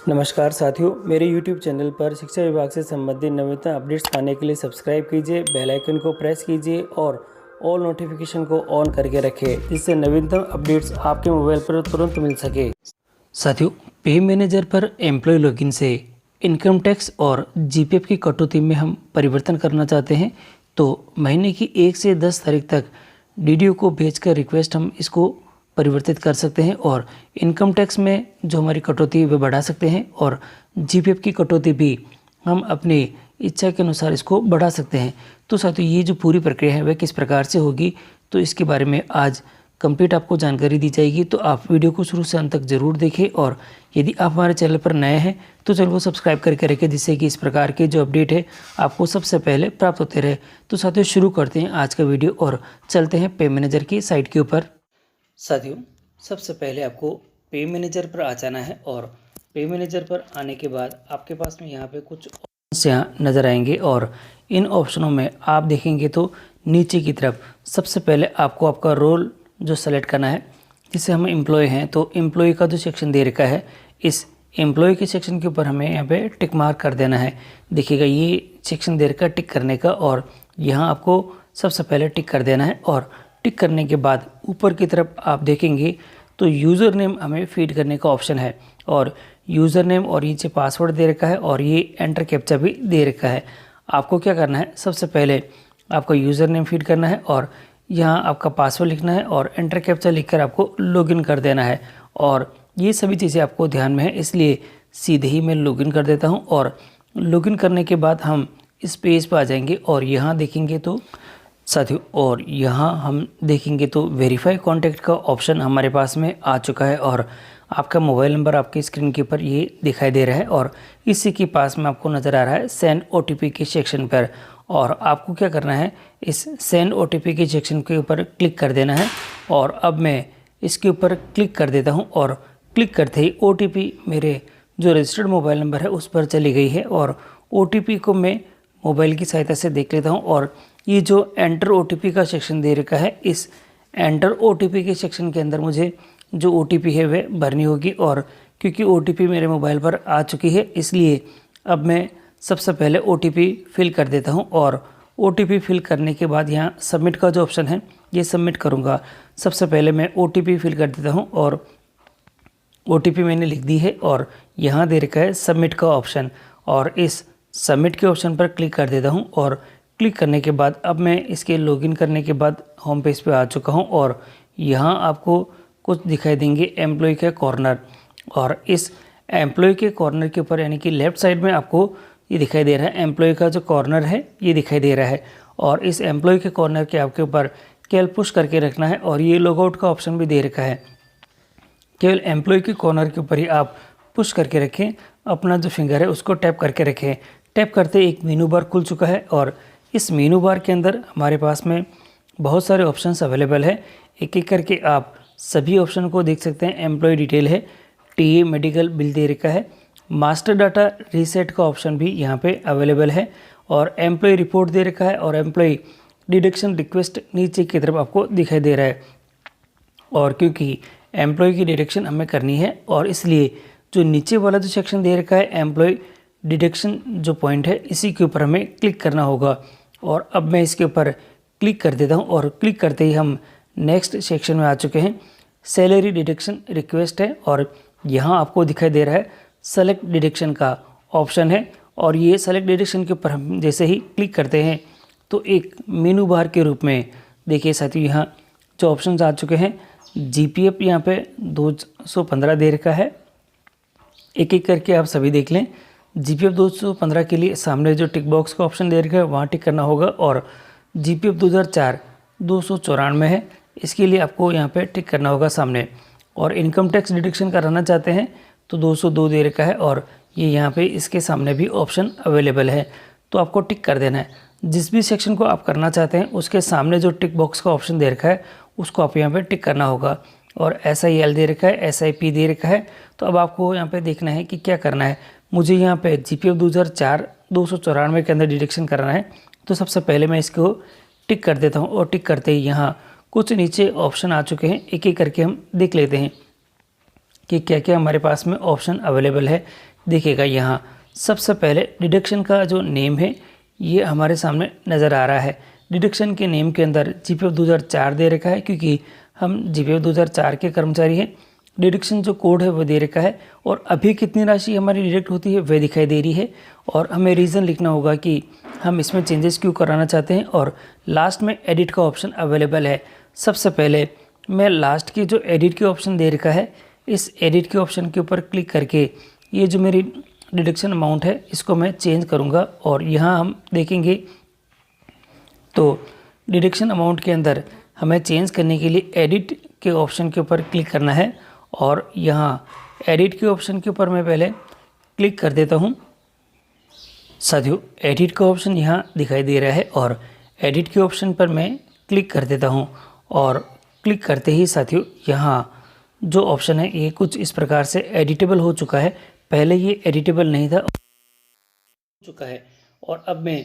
नमस्कार साथियों, मेरे YouTube चैनल पर शिक्षा विभाग से संबंधित नवीनतम अपडेट्स पाने के लिए सब्सक्राइब कीजिए, बेल आइकन को प्रेस कीजिए और ऑल नोटिफिकेशन को ऑन करके रखें, जिससे नवीनतम अपडेट्स आपके मोबाइल पर तुरंत मिल सके। साथियों, पे मैनेजर पर एम्प्लॉय लॉगिन से इनकम टैक्स और जीपीएफ की कटौती में हम परिवर्तन करना चाहते हैं तो महीने की 1 से 10 तारीख तक डीडीओ को भेजकर रिक्वेस्ट हम इसको परिवर्तित कर सकते हैं और इनकम टैक्स में जो हमारी कटौती है वो बढ़ा सकते हैं और जीपीएफ की कटौती भी हम अपनी इच्छा के अनुसार इसको बढ़ा सकते हैं। तो साथियों, ये जो पूरी प्रक्रिया है वह किस प्रकार से होगी, तो इसके बारे में आज कंप्लीट आपको जानकारी दी जाएगी। तो आप वीडियो को शुरू से अंत तक जरूर देखें और यदि आप हमारे चैनल पर नए हैं तो चैनल को सब्सक्राइब करके रखें, जिससे कि इस प्रकार के जो अपडेट है आपको सबसे पहले प्राप्त होते रहे। तो साथियों, शुरू करते हैं आज का वीडियो और चलते हैं पे मैनेजर की साइट के ऊपर। साथियों, सबसे पहले आपको पे मैनेजर पर आ जाना है और पे मैनेजर पर आने के बाद आपके पास में यहाँ पे कुछ ऑप्शंस यहाँ नज़र आएंगे और इन ऑप्शनों में आप देखेंगे तो नीचे की तरफ सबसे पहले आपको आपका रोल जो सेलेक्ट करना है। जिससे हम एम्प्लॉय हैं तो एम्प्लॉय का जो सेक्शन दे रखा है, इस एम्प्लॉय के सेक्शन के ऊपर हमें यहाँ पे टिक मार्क कर देना है। देखिएगा, ये सेक्शन दे रखा है टिक करने का और यहाँ आपको सबसे पहले टिक कर देना है और टिक करने के बाद ऊपर की तरफ आप देखेंगे तो यूज़र नेम हमें फीड करने का ऑप्शन है और यूज़र नेम और नीचे पासवर्ड दे रखा है और ये एंटर कैप्चा भी दे रखा है। आपको क्या करना है, सबसे पहले आपका यूज़र नेम फीड करना है और यहाँ आपका पासवर्ड लिखना है और एंटर कैप्चा लिखकर आपको लॉगिन कर देना है। और ये सभी चीज़ें आपको ध्यान में है, इसलिए सीधे ही मैं लॉगिन कर देता हूँ। और लॉगिन करने के बाद हम इस पेज पर आ जाएंगे और यहाँ देखेंगे तो साथियों, और यहाँ हम देखेंगे तो वेरीफाई कॉन्टैक्ट का ऑप्शन हमारे पास में आ चुका है और आपका मोबाइल नंबर आपकी स्क्रीन के ऊपर ये दिखाई दे रहा है और इसी के पास में आपको नज़र आ रहा है सेंड ओटीपी के सेक्शन पर। और आपको क्या करना है, इस सेंड ओटीपी के सेक्शन के ऊपर क्लिक कर देना है और अब मैं इसके ऊपर क्लिक कर देता हूँ और क्लिक करते ही ओटीपी मेरे जो रजिस्टर्ड मोबाइल नंबर है उस पर चली गई है और ओटीपी को मैं मोबाइल की सहायता से देख लेता हूँ। और ये जो एंटर ओटीपी का सेक्शन दे रखा है, इस एंटर ओटीपी के सेक्शन के अंदर मुझे जो ओटीपी है वह भरनी होगी और क्योंकि ओटीपी मेरे मोबाइल पर आ चुकी है इसलिए अब मैं सबसे पहले ओटीपी फिल कर देता हूं और ओटीपी फिल करने के बाद यहाँ सबमिट का जो ऑप्शन है ये सबमिट करूँगा। सबसे पहले मैं ओटीपी फिल कर देता हूँ और ओटीपी मैंने लिख दी है और यहाँ दे रखा है सबमिट का ऑप्शन और इस सबमिट के ऑप्शन पर क्लिक कर देता हूँ और क्लिक करने के बाद अब मैं इसके लॉगिन करने के बाद होम पेज पे आ चुका हूँ और यहाँ आपको कुछ दिखाई देंगे एम्प्लॉय के कॉर्नर और इस एम्प्लॉय के कॉर्नर के ऊपर यानी कि लेफ़्ट साइड में आपको ये दिखाई दे रहा है, एम्प्लॉय का जो कॉर्नर है ये दिखाई दे रहा है और इस एम्प्लॉय के कॉर्नर के आपके ऊपर केवल पुश करके रखना है और ये लॉगआउट का ऑप्शन भी दे रखा है। केवल एम्प्लॉय के कॉर्नर के ऊपर ही आप पुश करके रखें, अपना जो फिंगर है उसको टैप करके रखें। टैप करते एक मेनू बार खुल चुका है और इस मेनू बार के अंदर हमारे पास में बहुत सारे ऑप्शंस अवेलेबल है। एक एक करके आप सभी ऑप्शन को देख सकते हैं। एम्प्लॉय डिटेल है, टीए मेडिकल बिल दे रखा है, मास्टर डाटा रीसेट का ऑप्शन भी यहाँ पे अवेलेबल है और एम्प्लॉय रिपोर्ट दे रखा है और एम्प्लॉय डिडक्शन रिक्वेस्ट नीचे की तरफ आपको दिखाई दे रहा है। और क्योंकि एम्प्लॉय की डिडक्शन हमें करनी है और इसलिए जो नीचे वाला जो सेक्शन दे रखा है एम्प्लॉय डिडक्शन जो पॉइंट है इसी के ऊपर हमें क्लिक करना होगा। और अब मैं इसके ऊपर क्लिक कर देता हूं और क्लिक करते ही हम नेक्स्ट सेक्शन में आ चुके हैं। सैलरी डिडक्शन रिक्वेस्ट है और यहाँ आपको दिखाई दे रहा है सेलेक्ट डिडक्शन का ऑप्शन है और ये सेलेक्ट डिडक्शन के ऊपर हम जैसे ही क्लिक करते हैं तो एक मेनू बार के रूप में देखिए साथियों यहाँ जो ऑप्शन आ चुके हैं। जीपीएफ यहाँ पे 215 दे रखा है, एक एक करके आप सभी देख लें। जीपीएफ 215 के लिए सामने जो टिक बॉक्स का ऑप्शन दे रखा है वहाँ टिक करना होगा और जीपीएफ 2004 294 है, इसके लिए आपको यहाँ पे टिक करना होगा सामने। और इनकम टैक्स डिडक्शन कराना चाहते हैं तो 202 दे रखा है और ये यहाँ पे इसके सामने भी ऑप्शन अवेलेबल है, तो आपको टिक कर देना है। जिस भी सेक्शन को आप करना चाहते हैं उसके सामने जो टिक बॉक्स का ऑप्शन दे रखा है उसको आप यहाँ पे टिक करना होगा। और SIL दे रखा है, SIP दे रखा है, तो अब आपको यहाँ पे देखना है कि क्या करना है। मुझे यहाँ पे जीपीएफ 2004 294 के अंदर डिडक्शन करना है, तो सबसे पहले मैं इसको टिक कर देता हूँ और टिक करते ही यहाँ कुछ नीचे ऑप्शन आ चुके हैं, एक एक करके हम देख लेते हैं। कि क्या क्या हमारे पास में ऑप्शन अवेलेबल है। देखिएगा यहाँ सबसे पहले डिडक्शन का जो नेम है ये हमारे सामने नज़र आ रहा है। डिडक्शन के नेम के अंदर जीपीएफ 2004 दे रखा है क्योंकि हम जीपीएफ 2004 के कर्मचारी हैं। डिडक्शन जो कोड है वो दे रखा है और अभी कितनी राशि हमारी डिडक्ट होती है वह दिखाई दे रही है। और हमें रीज़न लिखना होगा कि हम इसमें चेंजेस क्यों कराना चाहते हैं और लास्ट में एडिट का ऑप्शन अवेलेबल है। सबसे पहले मैं लास्ट की जो एडिट के ऑप्शन दे रखा है इस एडिट के ऑप्शन के ऊपर क्लिक करके ये जो मेरी डिडक्शन अमाउंट है इसको मैं चेंज करूँगा। और यहाँ हम देखेंगे तो डिडक्शन अमाउंट के अंदर हमें चेंज करने के लिए एडिट के ऑप्शन के ऊपर क्लिक करना है और यहाँ एडिट के ऑप्शन के ऊपर मैं पहले क्लिक कर देता हूँ। साथियों एडिट का ऑप्शन यहाँ दिखाई दे रहा है और एडिट के ऑप्शन पर मैं क्लिक कर देता हूँ और क्लिक करते ही साथियों यहाँ जो ऑप्शन है ये कुछ इस प्रकार से एडिटेबल हो चुका है। पहले ये एडिटेबल नहीं था चुका है। और अब मैं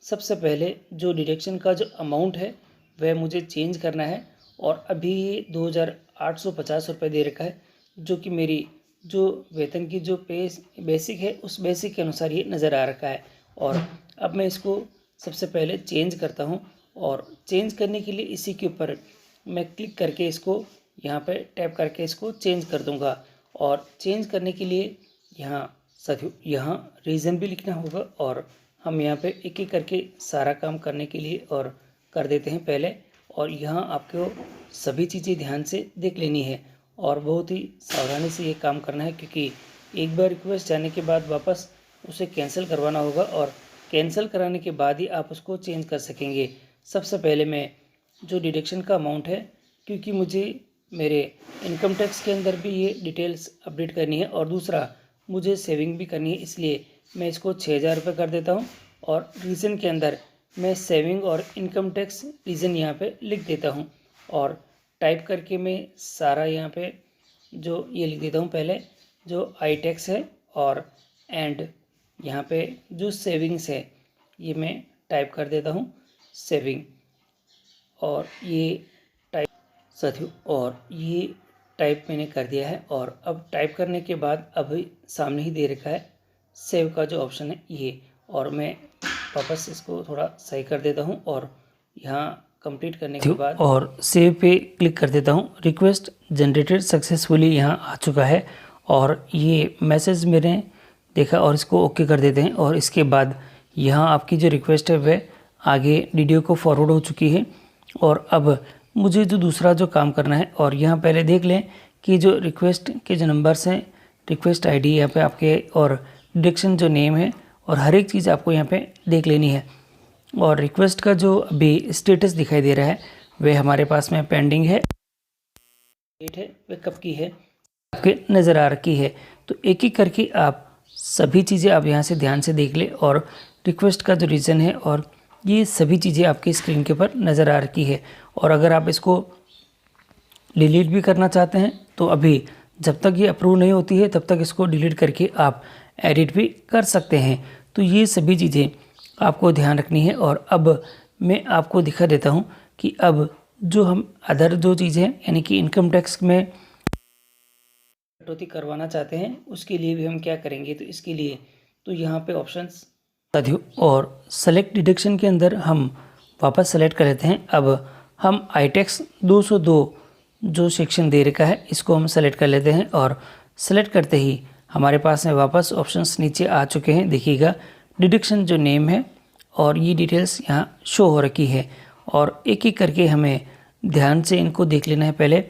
सबसे पहले जो डिडक्शन का जो अमाउंट है वह मुझे चेंज करना है और अभी ये 2850 रुपये दे रखा है जो कि मेरी जो वेतन की जो पे बेसिक है उस बेसिक के अनुसार ये नज़र आ रखा है। और अब मैं इसको सबसे पहले चेंज करता हूँ और चेंज करने के लिए इसी के ऊपर मैं क्लिक करके इसको यहाँ पे टैप करके इसको चेंज कर दूँगा। और चेंज करने के लिए यहाँ साथियों यहाँ रीज़न भी लिखना होगा और हम यहाँ पे एक एक करके सारा काम करने के लिए और कर देते हैं पहले। और यहाँ आपको सभी चीज़ें ध्यान से देख लेनी है और बहुत ही सावधानी से ये काम करना है क्योंकि एक बार रिक्वेस्ट जाने के बाद वापस उसे कैंसिल करवाना होगा और कैंसिल कराने के बाद ही आप उसको चेंज कर सकेंगे। सबसे पहले मैं जो डिडक्शन का अमाउंट है क्योंकि मुझे मेरे इनकम टैक्स के अंदर भी ये डिटेल्स अपडेट करनी है और दूसरा मुझे सेविंग भी करनी है, इसलिए मैं इसको 6000 रुपये कर देता हूँ। और रीज़न के अंदर मैं सेविंग और इनकम टैक्स रीज़न यहाँ पे लिख देता हूँ और टाइप करके मैं सारा यहाँ पे जो ये लिख देता हूँ। पहले जो आई टैक्स है और एंड यहाँ पे जो सेविंग्स है ये मैं टाइप कर देता हूँ सेविंग। और ये टाइप साथियों और ये टाइप मैंने कर दिया है। और अब टाइप करने के बाद अभी सामने ही दे रखा है सेव का जो ऑप्शन है ये, और मैं वापस इसको थोड़ा सही कर देता हूँ और यहाँ कंप्लीट करने के बाद और सेव पे क्लिक कर देता हूँ। रिक्वेस्ट जनरेटेड सक्सेसफुली यहाँ आ चुका है और ये मैसेज मैंने देखा और इसको ओके कर देते हैं। और इसके बाद यहाँ आपकी जो रिक्वेस्ट है वह आगे डीडीओ को फॉरवर्ड हो चुकी है। और अब मुझे जो दूसरा जो काम करना है और यहाँ पहले देख लें कि जो रिक्वेस्ट के जो नंबर्स हैं, रिक्वेस्ट आईडी यहाँ पे आपके और डिडक्शन जो नेम है और हर एक चीज़ आपको यहाँ पे देख लेनी है। और रिक्वेस्ट का जो अभी स्टेटस दिखाई दे रहा है वह हमारे पास में पेंडिंग है, डेट है वह कब की है आपके नज़र आ रखी है। तो एक एक करके आप सभी चीज़ें आप यहाँ से ध्यान से देख ले और रिक्वेस्ट का जो रीज़न है और ये सभी चीज़ें आपकी स्क्रीन के ऊपर नज़र आ रखी है। और अगर आप इसको डिलीट भी करना चाहते हैं तो अभी जब तक ये अप्रूव नहीं होती है तब तक इसको डिलीट करके आप एडिट भी कर सकते हैं। तो ये सभी चीज़ें आपको ध्यान रखनी है। और अब मैं आपको दिखा देता हूँ कि अब जो हम अदर जो चीज़ें यानी कि इनकम टैक्स में कटौती करवाना चाहते हैं उसके लिए भी हम क्या करेंगे। तो इसके लिए तो यहाँ पे ऑप्शंस साथियों और सेलेक्ट डिडक्शन के अंदर हम वापस सेलेक्ट कर लेते हैं। अब हम आई टैक्स 202 जो सेक्शन दे रखा है इसको हम सेलेक्ट कर लेते हैं और सेलेक्ट करते ही हमारे पास में वापस ऑप्शंस नीचे आ चुके हैं। देखिएगा डिडक्शन जो नेम है और ये डिटेल्स यहाँ शो हो रखी है और एक एक करके हमें ध्यान से इनको देख लेना है पहले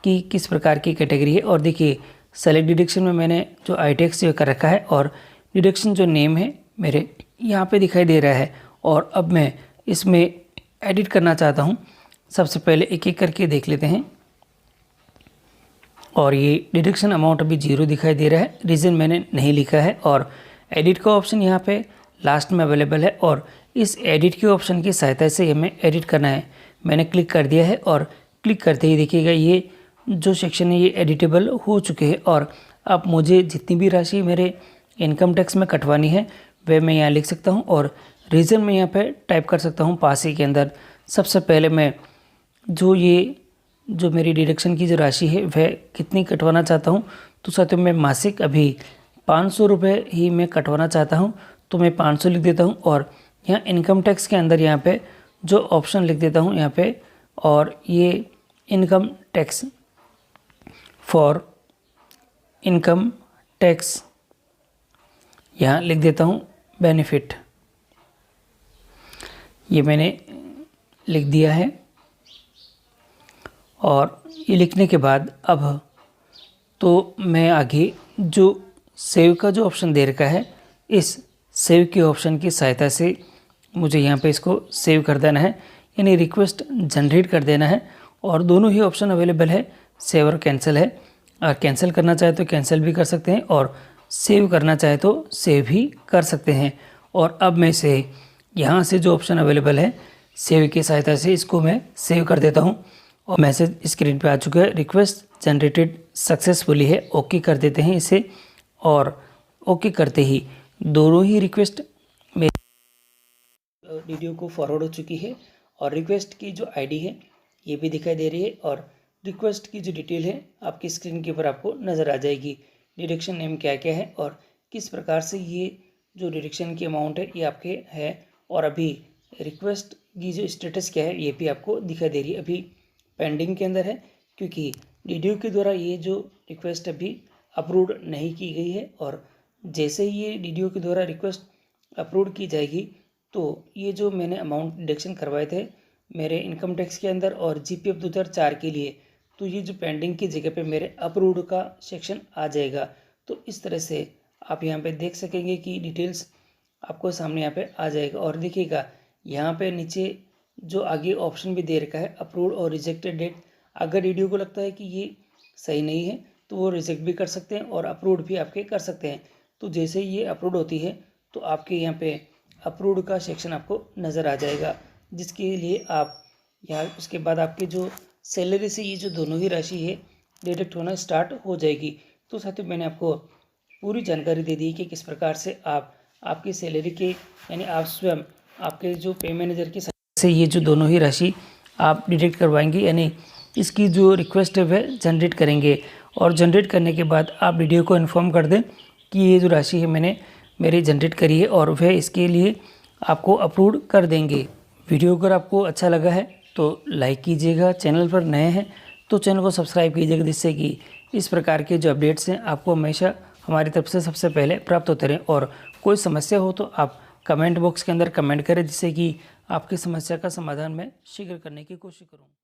कि किस प्रकार की कैटेगरी है। और देखिए सेलेक्ट डिडक्शन में मैंने जो आई टैक्स कर रखा है और डिडक्शन जो नेम है मेरे यहाँ पे दिखाई दे रहा है। और अब मैं इसमें एडिट करना चाहता हूँ। सबसे पहले एक एक करके देख लेते हैं और ये डिडक्शन अमाउंट अभी 0 दिखाई दे रहा है, रीज़न मैंने नहीं लिखा है। और एडिट का ऑप्शन यहाँ पे लास्ट में अवेलेबल है और इस एडिट के ऑप्शन की सहायता से हमें एडिट करना है। मैंने क्लिक कर दिया है और क्लिक करते ही देखिएगा ये जो सेक्शन है ये एडिटेबल हो चुके हैं। और अब मुझे जितनी भी राशि मेरे इनकम टैक्स में कटवानी है वह मैं यहाँ लिख सकता हूँ और रीज़न में यहाँ पे टाइप कर सकता हूँ पास ही के अंदर। सबसे पहले मैं जो ये जो मेरी डिडक्शन की जो राशि है वह कितनी कटवाना चाहता हूँ। तो साथियों मैं मासिक अभी 500 रुपये ही मैं कटवाना चाहता हूँ, तो मैं 500 लिख देता हूँ और यहाँ इनकम टैक्स के अंदर यहाँ पे जो ऑप्शन लिख देता हूँ यहाँ पे, और ये income tax for income tax यहाँ लिख देता हूँ बेनिफिट, ये मैंने लिख दिया है। और ये लिखने के बाद अब तो मैं आगे जो सेव का जो ऑप्शन दे रखा है, इस सेव के ऑप्शन की सहायता से मुझे यहाँ पे इसको सेव कर देना है, यानी रिक्वेस्ट जनरेट कर देना है। और दोनों ही ऑप्शन अवेलेबल है, सेव और कैंसिल है। और कैंसिल करना चाहे तो कैंसिल भी कर सकते हैं और सेव करना चाहे तो सेव भी कर सकते हैं। और अब मैं इसे यहाँ से जो ऑप्शन अवेलेबल है सेव की सहायता से इसको मैं सेव कर देता हूँ और मैसेज स्क्रीन पे आ चुका है, रिक्वेस्ट जनरेटेड सक्सेसफुली है। ओके कर देते हैं इसे और ओके करते ही दोनों ही रिक्वेस्ट मेरे वीडियो को फॉरवर्ड हो चुकी है और रिक्वेस्ट की जो आईडी है ये भी दिखाई दे रही है और रिक्वेस्ट की जो डिटेल है आपकी स्क्रीन के ऊपर आपको नज़र आ जाएगी। डिडक्शन नेम क्या क्या है और किस प्रकार से ये जो डिडक्शन की अमाउंट है ये आपके है, और अभी रिक्वेस्ट की जो स्टेटस क्या है ये भी आपको दिखाई दे रही है। अभी पेंडिंग के अंदर है क्योंकि डीडीयू के द्वारा ये जो रिक्वेस्ट अभी अप्रूव नहीं की गई है, और जैसे ही ये डीडीयू के द्वारा रिक्वेस्ट अप्रूव की जाएगी तो ये जो मैंने अमाउंट डिडक्शन करवाए थे मेरे इनकम टैक्स के अंदर और जीपीएफ 2004 के लिए, तो ये जो पेंडिंग की जगह पे मेरे अप्रूव्ड का सेक्शन आ जाएगा। तो इस तरह से आप यहाँ पे देख सकेंगे कि डिटेल्स आपको सामने यहाँ पे आ जाएगा। और देखिएगा यहाँ पे नीचे जो आगे ऑप्शन भी दे रखा है अप्रूव्ड और रिजेक्टेड डेट। अगर डीडीयू को लगता है कि ये सही नहीं है तो वो रिजेक्ट भी कर सकते हैं और अप्रूव्ड भी आपके कर सकते हैं। तो जैसे ही ये अप्रूव्ड होती है तो आपके यहाँ पे अप्रूव्ड का सेक्शन आपको नज़र आ जाएगा, जिसके लिए आप यहाँ उसके बाद आपके जो सैलरी से ये जो दोनों ही राशि है डिडक्ट होना स्टार्ट हो जाएगी। तो साथियों मैंने आपको पूरी जानकारी दे दी कि किस प्रकार से आप आपकी सैलरी के यानी आप स्वयं आपके जो पे मैनेजर की से ये जो दोनों ही राशि आप डिडक्ट करवाएंगे, यानी इसकी जो रिक्वेस्ट है वह जनरेट करेंगे। और जनरेट करने के बाद आप डीडीयू को इन्फॉर्म कर दें कि ये जो राशि है मैंने मेरी जनरेट करी है और वह इसके लिए आपको अप्रूव कर देंगे। वीडियो अगर आपको अच्छा लगा है तो लाइक कीजिएगा, चैनल पर नए हैं तो चैनल को सब्सक्राइब कीजिएगा, जिससे कि इस प्रकार के जो अपडेट्स हैं आपको हमेशा हमारी तरफ से सबसे पहले प्राप्त होते रहें। और कोई समस्या हो तो आप कमेंट बॉक्स के अंदर कमेंट करें, जिससे कि आपकी समस्या का समाधान मैं शीघ्र करने की कोशिश करूँ।